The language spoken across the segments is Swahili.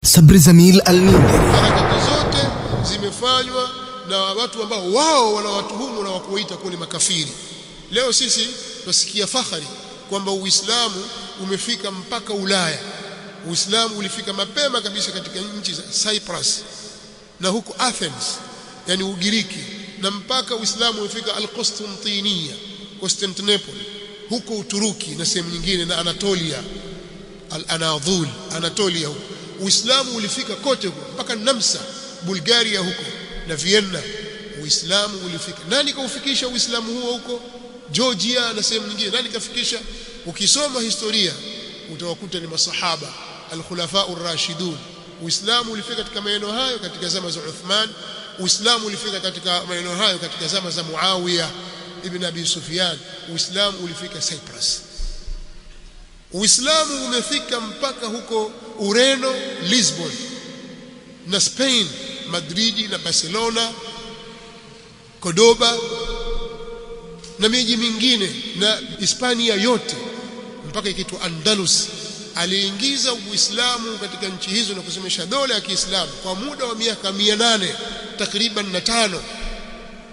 Sabri Zamil Al-Mindri. Harakati zote zimefanywa na watu ambao wao wanawatuhumu na wakuwaita kuwa ni makafiri. Leo sisi tunasikia fahari kwamba Uislamu umefika mpaka Ulaya. Uislamu ulifika mapema kabisa katika nchi za Cyprus na huko Athens, yani Ugiriki, na mpaka Uislamu umefika Al-Constantiniya, Constantinople, huko Uturuki na sehemu nyingine, na Anatolia, Al-Anadhul, Anatolia huko. Uislamu ulifika kote huko mpaka Namsa, Bulgaria huko na Vienna. Uislamu ulifika. Nani kaufikisha Uislamu huo huko? Georgia na sehemu nyingine. Nani kafikisha? Ukisoma historia utawakuta ni masahaba al-khulafa ar-rashidun. Uislamu ulifika katika maeneo hayo katika zama za Uthman. Uislamu ulifika katika maeneo hayo katika zama za Muawiya ibn Abi Sufyan. Uislamu ulifika Cyprus. Uislamu umefika mpaka huko Ureno, Lisbon, na Spain, Madrid na Barcelona, Cordoba na miji mingine, na Hispania yote mpaka ikiitwa Andalus. Aliingiza Uislamu katika nchi hizo na kusemesha dola ya Kiislamu kwa muda wa miaka 800 takriban na 5.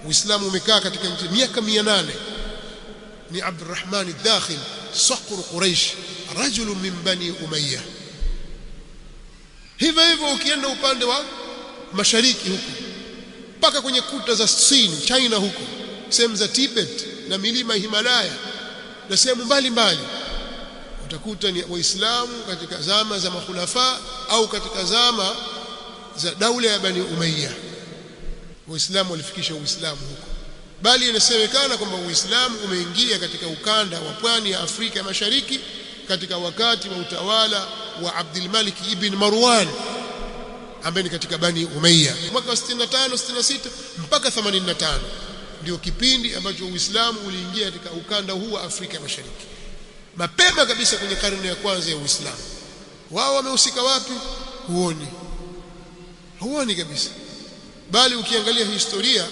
Uislamu umekaa katika nchi miaka 800. Ni Abdurrahman al-Dakhil Saqr Quraish, rajul min bani Umayyah. Hivyo ukienda upande wa mashariki huko mpaka kwenye kuta za Sin, China huko, sehemu za Tibet na milima Himalaya na sehemu mbalimbali, utakuta ni Waislamu katika zama za makhulafa au katika zama za daula ya Bani Umayyah. Waislamu walifikisha Uislamu huko, bali inasemekana kwamba Uislamu umeingia katika ukanda wa pwani ya Afrika ya Mashariki katika wakati wa utawala wa Abdul Malik ibn Marwan ambaye ni katika Bani Umayyah, mwaka 65 66 mpaka 85. Ndio kipindi ambacho Uislamu uliingia katika ukanda huu wa Afrika ya Mashariki, mapema kabisa kwenye karne ya kwanza ya Uislamu. Wao wamehusika wapi? Huoni kabisa. Bali ukiangalia historia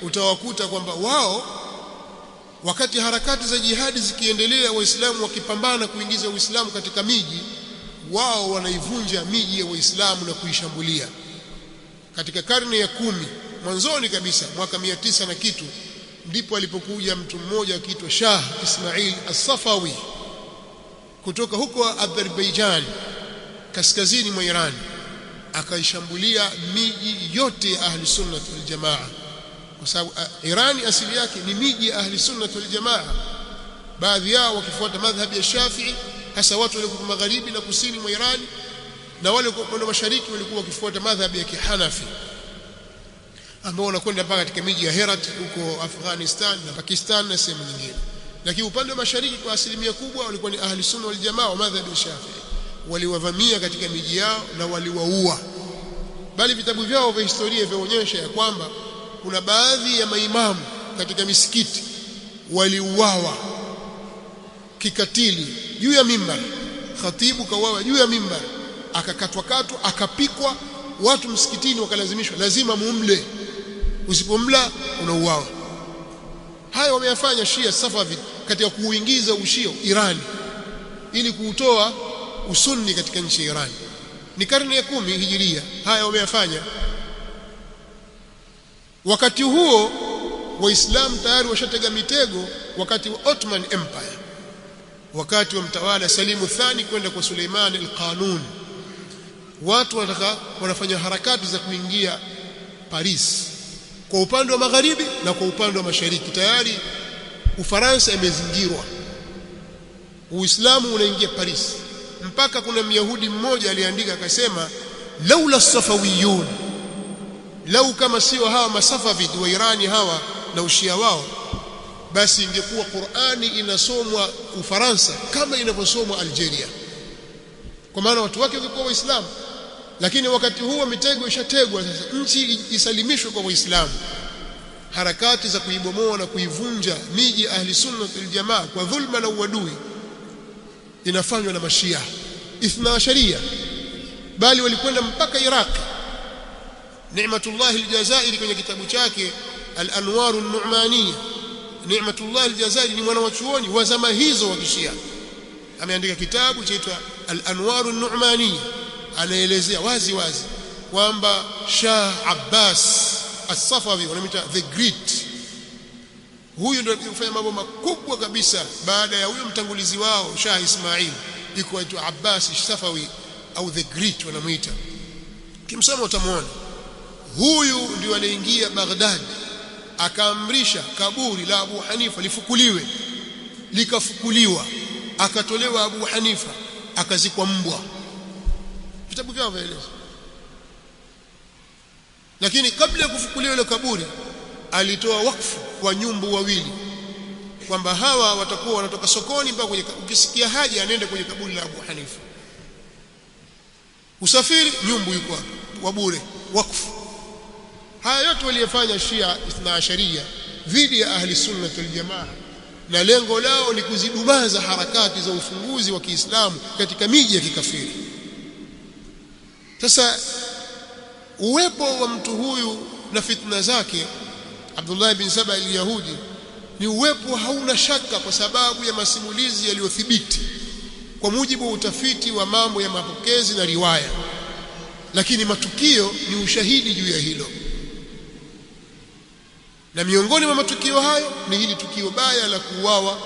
utawakuta kwamba wao, wakati harakati za jihadi zikiendelea, Waislamu wakipambana kuingiza Uislamu katika miji, wao wanaivunja miji ya Waislamu na kuishambulia. Katika karne ya 10 mwanzoni kabisa, mwaka 900 na kitu, ndipo alipokuja mtu mmoja akiitwa Shah Ismail As-Safawi kutoka huko Azerbaijan, kaskazini mwa Iran, akaishambulia miji yote ya Ahli Sunnah wal Jamaa, kwa sababu Irani asili yake ni miji ya Ahli Sunnah wal Jamaa, baadhi yao wakifuata madhhabi ya Shafi'i, hasa watu waliokuwa magharibi na kusini mwa Irani, na wale waliokuwa mashariki walikuwa wakifuata madhhabi ya Kihanafi, ambao wanakwenda mpaka katika miji ya Herat huko Afghanistan na Pakistan na sehemu nyingine. Lakini upande wa mashariki kwa asilimia kubwa walikuwa ni Ahli Sunna wal Jamaa wa madhhabi ya Shafi'i. Waliwavamia katika miji yao na waliwaua. Bali vitabu vyao vya historia vyaonyesha ya kwamba kuna baadhi ya maimamu katika misikiti waliuawa kikatili juu ya mimbar. Khatibu kauawa juu ya mimbar, akakatwa, akapikwa, watu msikitini wakalazimishwa lazima muumle, usipomla unauawa. Haya wameyafanya Shia Safavid katika kuuingiza ushia Irani ili kuutoa usunni katika nchi ya Irani. Ni karne ya 10 Hijiria. Haya wameyafanya. Wakati huo Waislamu tayari washatega mitego wakati wa Ottoman Empire, wakati wa mtawala Salimu Thani kwenda kwa Suleiman al-Qanun. Watu wanafanya harakati za kuingia Paris kwa upande wa magharibi na kwa upande wa mashariki. Tayari Ufaransa imezingirwa, Uislamu unaingia Paris. Mpaka kuna Myahudi mmoja aliandika akasema, laula safawiyun, lau kama sio hawa masafavid wa Irani hawa na ushia wao, basi ingekuwa Qur'ani inasomwa Ufaransa kama inavyosomwa Algeria, kwa maana watu wake walikuwa Waislamu. Lakini wakati huo mitego ishategwa, sasa nchi isalimishwe kwa Waislamu. Harakati za kuibomoa na kuivunja miji Ahli Sunna wal Jamaa kwa dhulma na uadui inafanywa na Mashia Ithna Asharia, bali walikwenda mpaka Iraq. Ni'matullah al-Jazairi kwenye kitabu chake Al-Anwar an-Nu'maniyya, Ni'matullah al-Jazairi ni mwanachuoni wa zama hizo wa Kishia, ameandika kitabu chaitwa Al-Anwar an-Nu'maniyya, anaelezea wazi wazi kwamba Shah Abbas As-Safawi wanamuita the Great, huyu ndio alifanya mambo makubwa kabisa baada ya huyo mtangulizi wao Shah Ismail, iko aitwa Abbas As-Safawi au the Great wanamuita. Kimsoma utamuona huyu ndio aliingia Baghdad akaamrisha kaburi la Abu Hanifa lifukuliwe, likafukuliwa, akatolewa Abu Hanifa akazikwa mbwa. Vitabu vyao vyaeleza. Lakini kabla ya kufukuliwa ile kaburi alitoa wakfu kwa nyumbu wawili kwamba hawa watakuwa wanatoka sokoni mpaka kwenye, ukisikia haja anaenda kwenye kaburi la Abu Hanifa. Usafiri nyumbu yuko hapo wa bure, wakfu. Haya yote waliyofanya Shia Ithna Asharia dhidi ya ahli sunna wal jamaa, na lengo lao ni kuzidumaza harakati za ufunguzi wa Kiislamu katika miji ya kikafiri. Sasa uwepo wa mtu huyu na fitna zake Abdullah bin Saba al-Yahudi ni uwepo hauna shaka, kwa sababu ya masimulizi yaliyothibiti kwa mujibu wa utafiti wa mambo ya mapokezi na riwaya, lakini matukio ni ushahidi juu ya hilo. Na miongoni mwa matukio hayo ni hili tukio baya la kuuawa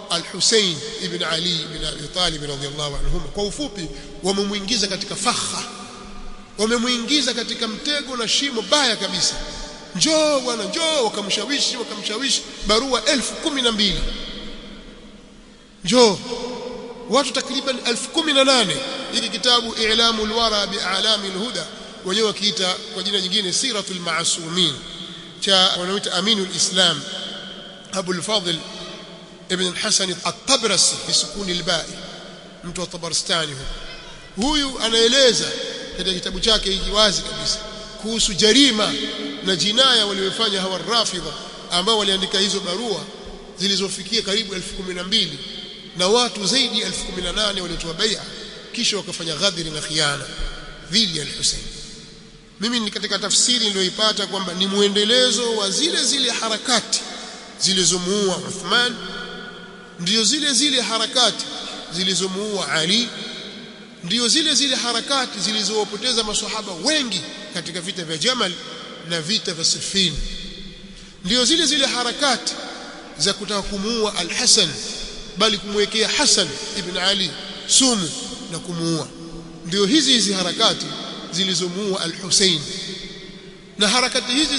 al-Hussein ibn Ali ibn Abi Talib radhiyallahu anhuma. Kwa ufupi, wamemuingiza katika fakha, wamemuingiza katika mtego na shimo baya kabisa. Njoo bwana, njoo, wakamshawishi barua 1012, njoo watu takriban 1018. Hiki kitabu I'lamul Wara bi'alamil Huda wenyewe wakiita kwa jina jingine Siratul Ma'sumin cha wanaoita Aminul Islam Abu al-Fadl ibn Hasan at-Tabrasi bisukuni al-ba'i, mtu wa Tabarstani. Huyu anaeleza katika kitabu chake hiki wazi kabisa kuhusu jarima na jinaya waliofanya hawa Rafidha, ambao waliandika hizo barua zilizofikia karibu 1012 na watu zaidi ya 1018 walitoa bai'a, kisha wakafanya ghadhiri na khiana dhidi ya al-Hussein. Mimi ni katika tafsiri niliyoipata kwamba ni muendelezo wa zile harakati zilizomuua Uthman, ndio zile harakati zilizomuua Ali, ndio zile harakati zilizowapoteza maswahaba wengi katika vita vya Jamal na vita vya Siffin, ndio zile harakati za kutaka kumuua al-Hasan, bali kumwekea Hasan ibn Ali sumu na kumuua. Ndio hizi harakati zilizomuua al-Hussein, na harakati hizi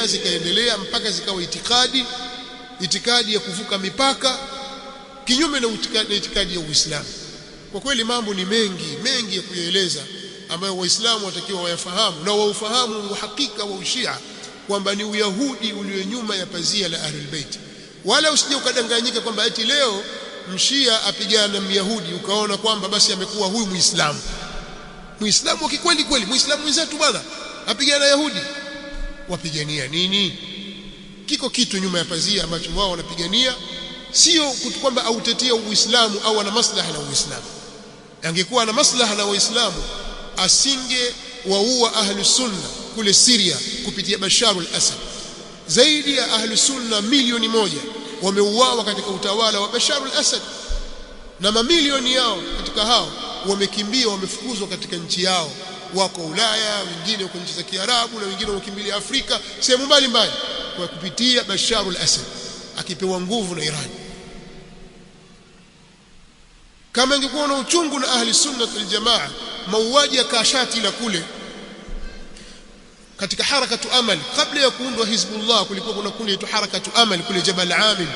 zikaendelea mpaka zikawa itikadi ya kuvuka mipaka kinyume na itikadi ya Uislamu. Kwa kweli mambo ni mengi ya kuyaeleza ambayo Waislamu watakiwa wayafahamu na waufahamu uhakika wa Ushia kwamba ni Uyahudi ulio nyuma ya pazia la Ahlul Bait. Wala usije ukadanganyika kwamba eti leo mshia apigana na Myahudi ukaona kwamba basi amekuwa huyu Muislamu. Muislamu wa kweli, Muislamu mwenzetu bwana apigana na Yahudi. Wapigania nini? Kiko kitu nyuma ya pazia ambacho wao wanapigania, sio kwamba autetea Uislamu au ana maslaha na Uislamu. Angekuwa na maslaha na Uislamu asinge waua Ahlus Sunna kule Syria kupitia Bashar al-Assad. Zaidi ya Ahlus Sunna milioni 1 wameuawa katika utawala wa Bashar al-Assad, na mamilioni yao katika hao wamekimbia, wamefukuzwa katika nchi yao, wako Ulaya, wengine wako nchi za Kiarabu, na wengine wakimbilia Afrika, sehemu mbalimbali, kwa kupitia Bashar al-Assad akipewa nguvu na Iran. Kama ingekuwa na uchungu na ahli sunna wal jamaa, mauaji ya Kashati la kule katika harakatu Amal, kabla ya kuundwa Hizbullah kulikuwa kuna kundi la harakatu Amal kule Jabal Amil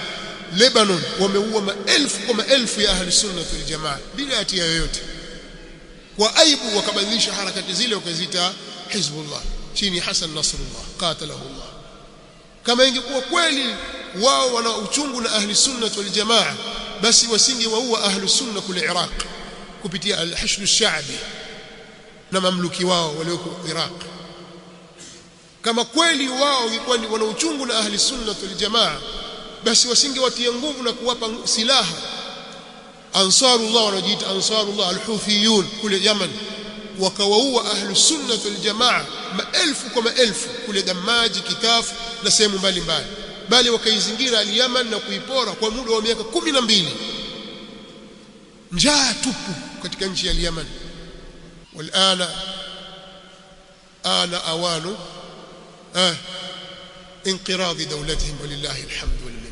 Lebanon, wameua maelfu ya ahli sunna wal jamaa bila hatia yoyote. Kwa aibu wakabadilisha harakati zile wakaziita Hizbullah chini Hassan Nasrullah qatalahu Allah. Kama ingekuwa kweli wao wana uchungu na ahli sunna wal jamaa, basi wasingewaua ahli sunna kule Iraq kupitia al-Hashd al-Sha'bi na mamluki wao walioko Iraq. Kama kweli wao walikuwa wana uchungu na ahli sunna wal jamaa, basi wasingewatia nguvu na kuwapa silaha Ansarullah, wanajiita Ansarullah al-Houthiyun kule Yemen, wakawaua ahli sunna wal jamaa maelfu kwa maelfu kule Damaji, Kitafu na sehemu mbalimbali, bali wakaizingira al-Yemen na kuipora kwa muda wa miaka 12. Njaa tupu katika nchi ya Yemen. والآن آن أوان انقراض دولتهم ولله الحمد والمنة.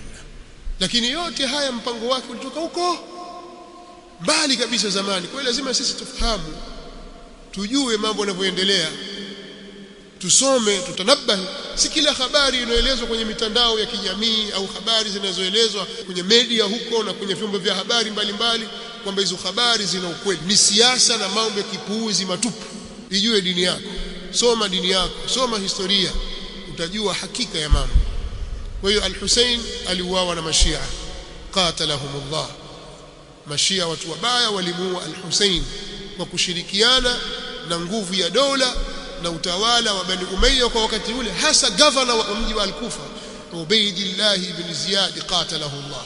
lakini yote haya mpango wake ulitoka huko mbali kabisa zamani. Kwa hiyo lazima sisi tufahamu, tujue mambo yanavyoendelea, tusome, tutanabahi. Si kila habari inayoelezwa kwenye mitandao ya kijamii au habari zinazoelezwa kwenye media huko na kwenye vyombo vya habari mbalimbali kwamba hizo habari zina ukweli. Ni siasa na mambo ya kipuuzi matupu. Ijue dini yako, soma dini yako, soma historia, utajua hakika ya mambo. Kwa hiyo Al-Hussein aliuawa na Mashia, qatalahumullah. Mashia watu wabaya walimuua Al-Hussein kwa kushirikiana na nguvu ya dola na utawala wa Bani Umayya kwa wakati ule, hasa gavana wa mji wa Al-Kufa Ubaydillah ibn Ziyad qatalahullah.